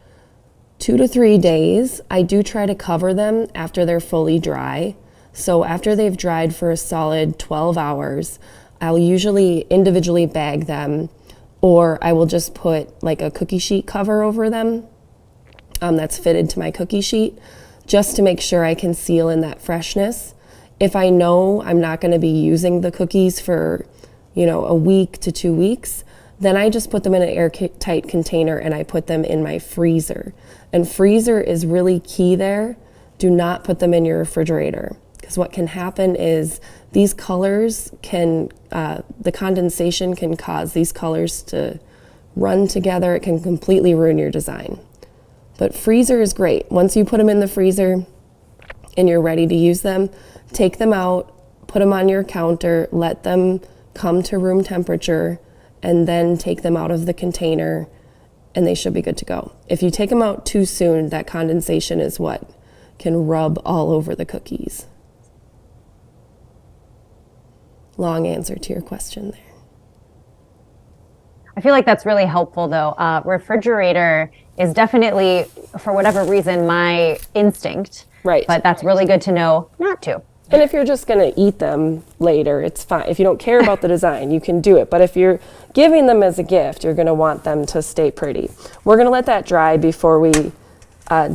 2 to 3 days. I do try to cover them after they're fully dry. So after they've dried for a solid 12 hours, I'll usually individually bag them, or I will just put like a cookie sheet cover over them that's fitted to my cookie sheet, just to make sure I can seal in that freshness. If I know I'm not going to be using the cookies for, a week to 2 weeks, then I just put them in an airtight container and I put them in my freezer. And freezer is really key there. Do not put them in your refrigerator, because what can happen is these colors can, the condensation can cause these colors to run together. It can completely ruin your design. But freezer is great. Once you put them in the freezer and you're ready to use them, take them out, put them on your counter, let them come to room temperature, and then take them out of the container, and they should be good to go. If you take them out too soon, that condensation is what can rub all over the cookies. Long answer to your question there. I feel like that's really helpful though. Refrigerator is definitely, for whatever reason, my instinct. Right. But that's really good to know not to. And if you're just going to eat them later, it's fine. If you don't care about the design, you can do it. But if you're giving them as a gift, you're going to want them to stay pretty. We're going to let that dry before we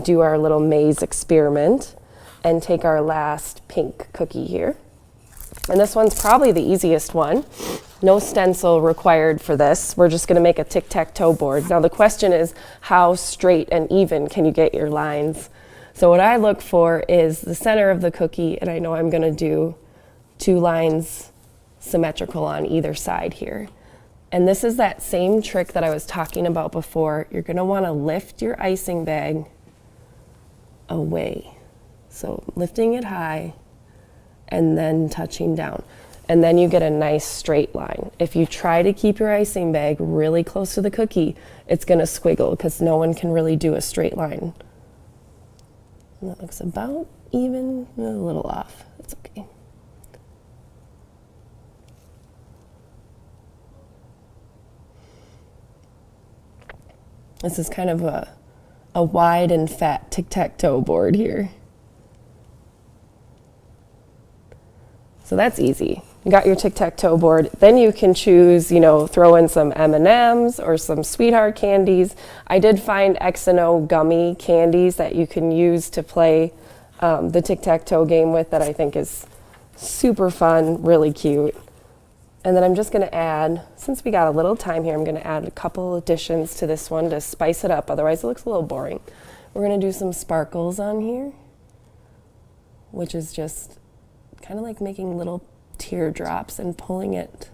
do our little maze experiment and take our last pink cookie here. And this one's probably the easiest one. No stencil required for this. We're just going to make a tic-tac-toe board. Now the question is, how straight and even can you get your lines? So what I look for is the center of the cookie, and I know I'm going to do 2 lines symmetrical on either side here. And this is that same trick that I was talking about before. You're going to want to lift your icing bag away. So lifting it high and then touching down. And then you get a nice straight line. If you try to keep your icing bag really close to the cookie, it's going to squiggle because no one can really do a straight line. And that looks about even, a little off. It's okay. This is kind of a wide and fat tic-tac-toe board here. So that's easy. You got your tic-tac-toe board. Then you can choose, throw in some M&Ms or some sweetheart candies. I did find X&O gummy candies that you can use to play the tic-tac-toe game with that I think is super fun, really cute. And then I'm just going to add, since we got a little time here, I'm going to add a couple additions to this one to spice it up. Otherwise it looks a little boring. We're going to do some sparkles on here, which is just kind of like making little teardrops and pulling it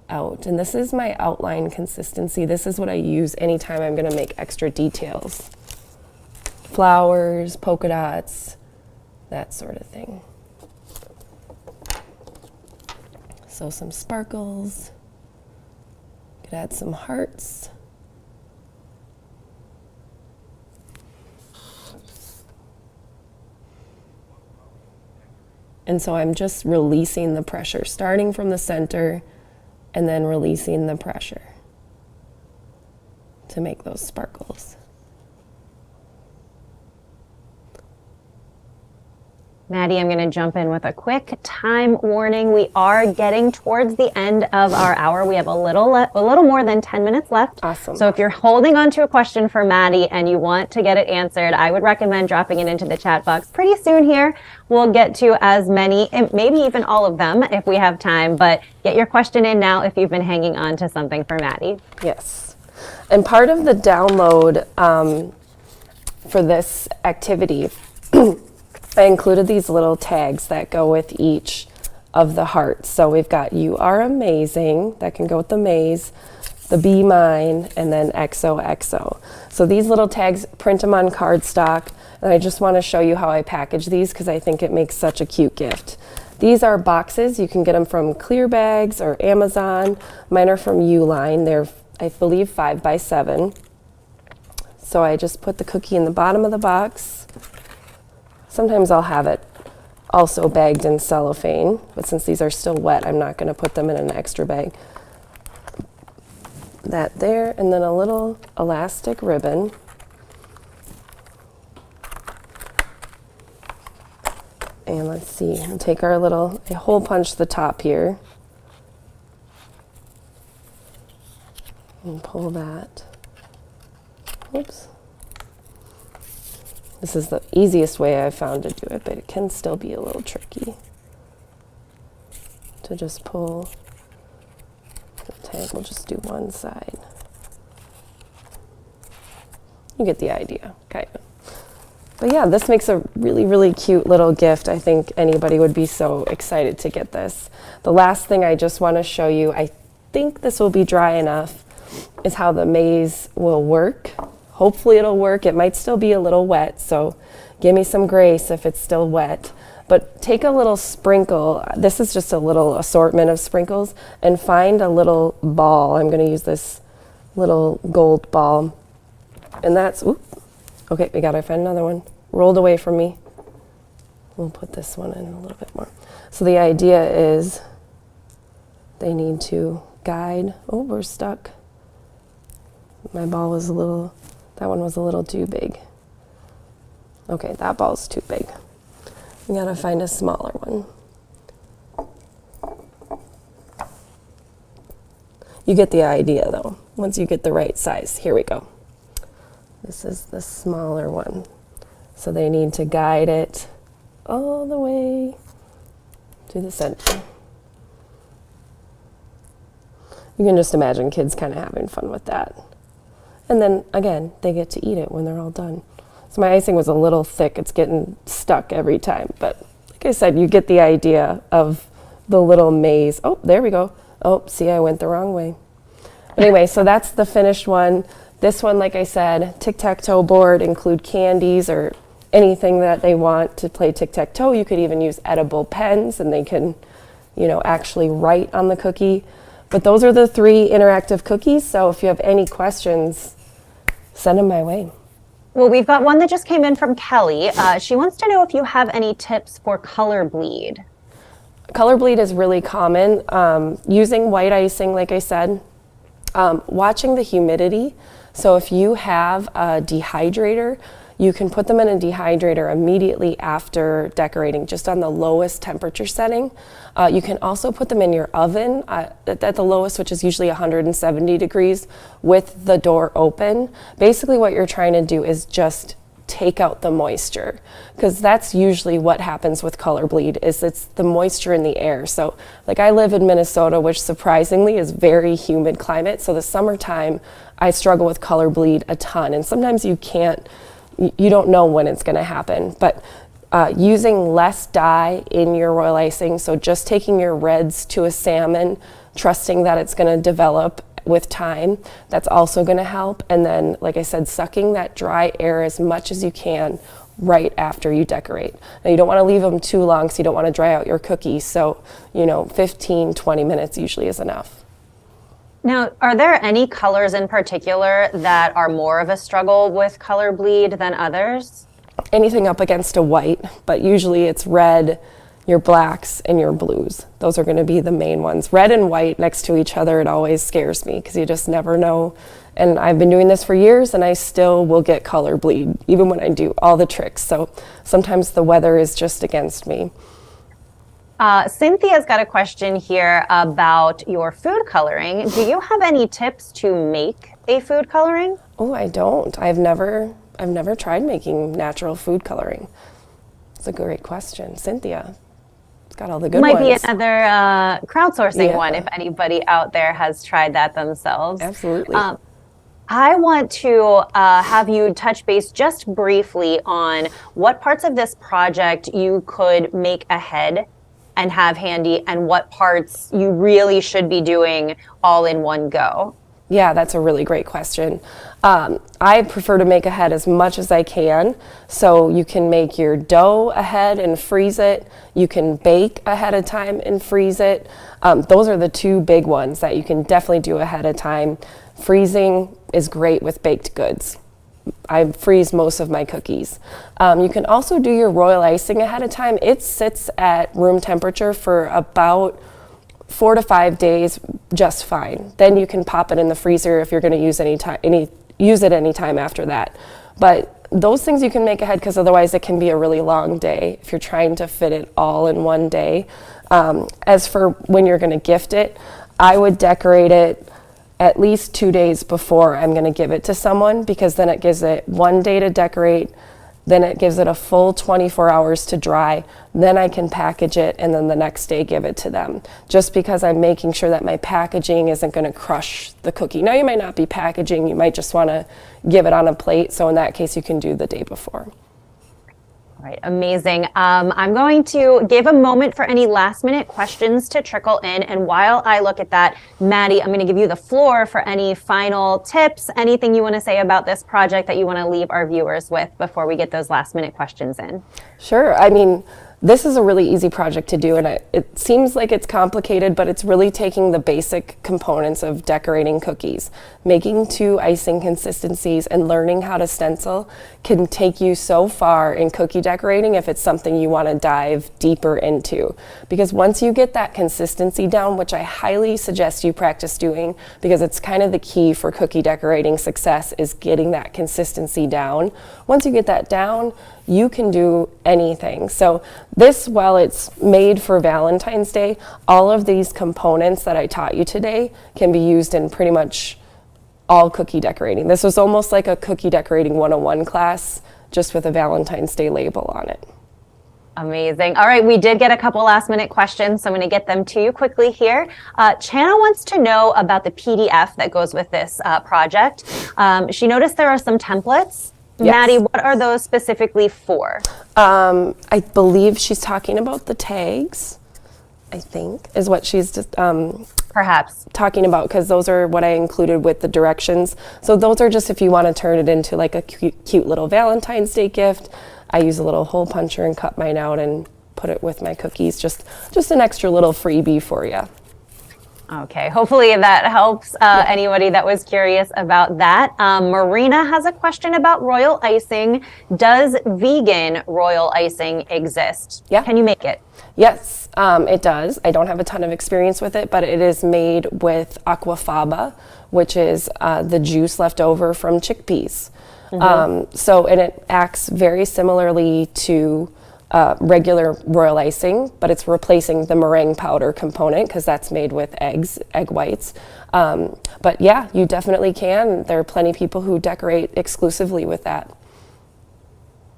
out. And this is my outline consistency. This is what I use anytime I'm going to make extra details. Flowers, polka dots, that sort of thing. So some sparkles. Could add some hearts. And so I'm just releasing the pressure, starting from the center and then releasing the pressure to make those sparkles. Maddie, I'm going to jump in with a quick time warning. We are getting towards the end of our hour. We have a little more than 10 minutes left. Awesome. So if you're holding on to a question for Maddie and you want to get it answered, I would recommend dropping it into the chat box pretty soon here. We'll get to as many, maybe even all of them if we have time, but get your question in now if you've been hanging on to something for Maddie. Yes. And part of the download for this activity, I included these little tags that go with each of the hearts. So we've got "You are amazing," that can go with the maze, the "Be mine," and then XOXO. So these little tags, print them on cardstock, and I just want to show you how I package these because I think it makes such a cute gift. These are boxes. You can get them from Clear Bags or Amazon. Mine are from Uline. They're, I believe, 5 by 7. So I just put the cookie in the bottom of the box. Sometimes I'll have it also bagged in cellophane, but since these are still wet, I'm not going to put them in an extra bag. That there, and then a little elastic ribbon. And let's see, we'll take our little, I hole punch the top here. And pull that. Oops. This is the easiest way I've found to do it, but it can still be a little tricky. To just pull the tag, we'll just do one side. You get the idea, okay. But yeah, this makes a really, really cute little gift. I think anybody would be so excited to get this. The last thing I just want to show you, I think this will be dry enough, is how the maze will work. Hopefully it'll work. It might still be a little wet, so give me some grace if it's still wet. But take a little sprinkle. This is just a little assortment of sprinkles, and find a little ball. I'm going to use this little gold ball. And that's, oop, okay, we got to find another one. Rolled away from me. We'll put this one in a little bit more. So the idea is they need to guide. Oh, we're stuck. My ball was a little, that one was a little too big. Okay, that ball's too big. You gotta find a smaller one. You get the idea though, once you get the right size. Here we go. This is the smaller one. So they need to guide it all the way to the center. You can just imagine kids kind of having fun with that. And then again, they get to eat it when they're all done. So my icing was a little thick. It's getting stuck every time. But like I said, you get the idea of the little maze. Oh, there we go. Oh, see, I went the wrong way. Anyway, so that's the finished one. This one, like I said, tic-tac-toe board, include candies or anything that they want to play tic-tac-toe. You could even use edible pens and they can, you know, actually write on the cookie. But those are the 3 interactive cookies. So if you have any questions, send them my way. Well, we've got one that just came in from Kelly. She wants to know if you have any tips for color bleed. Color bleed is really common. Using white icing, like I said, watching the humidity. So if you have a dehydrator, you can put them in a dehydrator immediately after decorating, just on the lowest temperature setting. You can also put them in your oven at the lowest, which is usually 170 degrees, with the door open. Basically what you're trying to do is just take out the moisture, because that's usually what happens with color bleed, is it's the moisture in the air. So like I live in Minnesota, which surprisingly is very humid climate. So the summertime, I struggle with color bleed a ton. And sometimes you don't know when it's gonna happen. But using less dye in your royal icing, so just taking your reds to a salmon, trusting that it's gonna develop with time, that's also going to help. And then, like I said, sucking that dry air as much as you can right after you decorate. Now you don't want to leave them too long, so you don't want to dry out your cookies. So, 15, 20 minutes usually is enough. Now, are there any colors in particular that are more of a struggle with color bleed than others? Anything up against a white, but usually it's red, your blacks, and your blues. Those are going to be the main ones. Red and white next to each other, it always scares me because you just never know. And I've been doing this for years and I still will get color bleed, even when I do all the tricks. So sometimes the weather is just against me. Cynthia's got a question here about your food coloring. Do you have any tips to make a food coloring? Oh, I don't. I've never tried making natural food coloring. It's a great question. Cynthia, it's got all the good ones. Might be another crowdsourcing one if anybody out there has tried that themselves. Absolutely. I want to have you touch base just briefly on what parts of this project you could make ahead and have handy, and what parts you really should be doing all in one go. Yeah, that's a really great question. I prefer to make ahead as much as I can. So you can make your dough ahead and freeze it. You can bake ahead of time and freeze it. Those are the 2 big ones that you can definitely do ahead of time. Freezing is great with baked goods. I freeze most of my cookies. You can also do your royal icing ahead of time. It sits at room temperature for about 4 to 5 days just fine. Then you can pop it in the freezer if you're going to use it anytime after that. But those things you can make ahead, because otherwise it can be a really long day if you're trying to fit it all in one day. As for when you're going to gift it, I would decorate it at least 2 days before I'm going to give it to someone, because then it gives it 1 day to decorate, then it gives it a full 24 hours to dry, then I can package it, and then the next day give it to them. Just because I'm making sure that my packaging isn't going to crush the cookie. Now you might not be packaging, you might just want to give it on a plate, so in that case you can do the day before. All right, amazing. I'm going to give a moment for any last minute questions to trickle in. And while I look at that, Maddie, I'm going to give you the floor for any final tips, anything you want to say about this project that you want to leave our viewers with before we get those last minute questions in. Sure. I mean, this is a really easy project to do, and it seems like it's complicated, but it's really taking the basic components of decorating cookies. Making 2 icing consistencies and learning how to stencil can take you so far in cookie decorating if it's something you want to dive deeper into. Because once you get that consistency down, which I highly suggest you practice doing, because it's kind of the key for cookie decorating success, is getting that consistency down. Once you get that down, you can do anything. So This, while it's made for Valentine's Day, all of these components that I taught you today can be used in pretty much all cookie decorating. This was almost like a cookie decorating 101 class, just with a Valentine's Day label on it. Amazing. All right, we did get a couple last minute questions, so I'm going to get them to you quickly here. Chana wants to know about the PDF that goes with this project. She noticed there are some templates. Yes. Maddie, what are those specifically for? I believe she's talking about the tags, I think, is what she's just perhaps talking about, because those are what I included with the directions. So those are just if you want to turn it into like a cute little Valentine's Day gift. I use a little hole puncher and cut mine out and put it with my cookies. Just an extra little freebie for you. Okay, hopefully that helps anybody that was curious about that. Marina has a question about royal icing. Does vegan royal icing exist? Yeah. Can you make it? Yes, it does. I don't have a ton of experience with it, but it is made with aquafaba, which is the juice left over from chickpeas. So it acts very similarly to regular royal icing, but it's replacing the meringue powder component because that's made with egg whites. But yeah, you definitely can. There are plenty of people who decorate exclusively with that.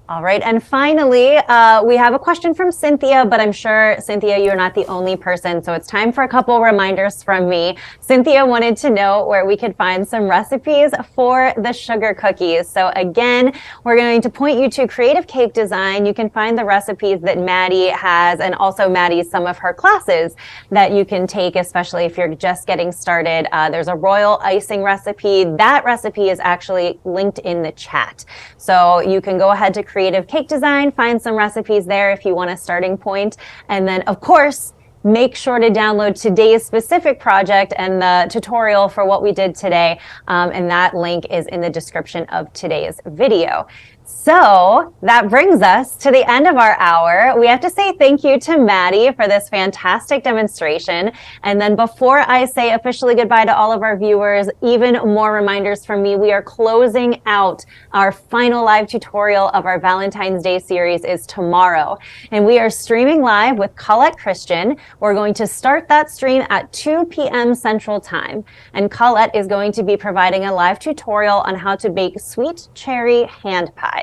All right, and finally, we have a question from Cynthia, but I'm sure, Cynthia, you're not the only person, so it's time for a couple reminders from me. Cynthia wanted to know where we could find some recipes for the sugar cookies. So again, we're going to point you to Creative Cake Design. You can find the recipes that Maddie has, and also Maddie's some of her classes that you can take, especially if you're just getting started. There's a royal icing recipe. That recipe is actually linked in the chat. So you can go ahead to Creative Cake Design, find some recipes there if you want a starting point. And then, of course, make sure to download today's specific project and the tutorial for what we did today. And that link is in the description of today's video. So that brings us to the end of our hour. We have to say thank you to Maddie for this fantastic demonstration. And then before I say officially goodbye to all of our viewers, even more reminders from me. We are closing out our final live tutorial of our Valentine's Day series is tomorrow. And we are streaming live with Colette Christian. We're going to start that stream at 2 p.m. Central Time. And Colette is going to be providing a live tutorial on how to bake sweet cherry hand pies.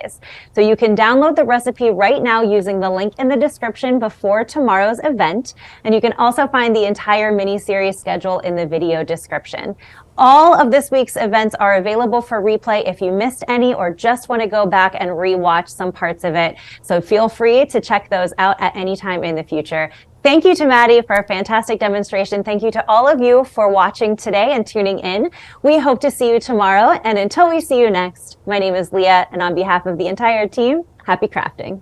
So you can download the recipe right now using the link in the description before tomorrow's event. And you can also find the entire mini-series schedule in the video description. All of this week's events are available for replay if you missed any or just want to go back and rewatch some parts of it. So feel free to check those out at any time in the future. Thank you to Maddie for a fantastic demonstration. Thank you to all of you for watching today and tuning in. We hope to see you tomorrow. And until we see you next, my name is Leah, and on behalf of the entire team, happy crafting.